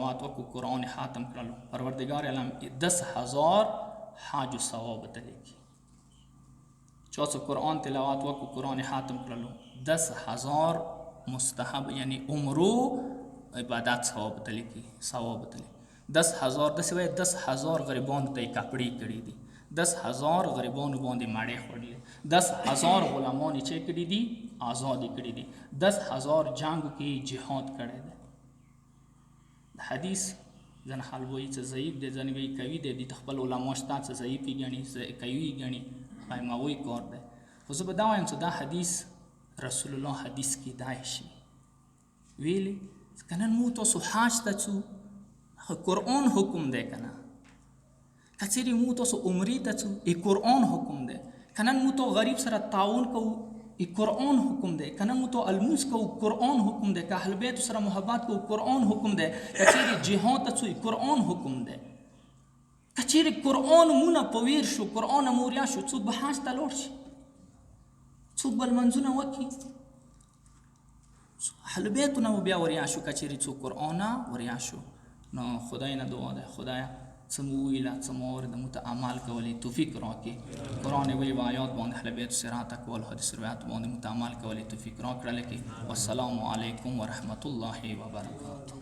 تلاوات وکړو قرآن ختم کړلو پروردگار عالم 10,000 حاج و ثواب ته لیکي چا څه قرآن تلاوات وکړو قرآن ختم کړلو 10,000 مستحب یعنی عمرو عبادت ثواب ته لیکي 10,000 داسې وایي 10,000 غریبانو ته یې کپړې کړي دي 10,000 غریبانو باندې ماړې خوړلې 10,000 غلامان یې چې کړي دي آزاد یې کړي دي 10,000 جنګو کې جهاد کړی دی د حدیث ځینې خلک وایي چې ضعیف دی ځینې وایي قوي دی د خپل علما شته چې ضعیف یې ګڼي قوي یې ګڼي قایموي کار دی خو زه به دا وایم چې دا حدیث رسول الله حدیث کې دا شي ویلي که نن موږ تاسو حج ته ځو قرآن حکم دی که نه که چیرې موږ تاسو عمرې ته ځو قرآن حکم دی که نن موږ تو غریب سره تعاون کوو قرآن حکم دی که نن موږ تو الموس کوو قرآن حکم دی که اهل بیت سره محبت کوو قرآن حکم دی که چیرې جهاد ته ځو قرآن حکم دی که چیرې قرآن مونږ په ویر شو قرآن موریا شو څوک به حج ته لاړ شي څوک به لمنځونه وکړي اهل بیتو نه بیا وریا شو که چیرې څوک قرآن وریا شو نو خدای نه دعا ده خدایا څه مو وویله څه مو واورېده موږ ته عمل کولی توفیق راکړي قرآن ویب آیات باندې اهل بیتو سراته کول حدیث روایت باندې موږ ته عمل کولی توفیق راکړه لکې والسلام علیکم ورحمة الله وبرکاته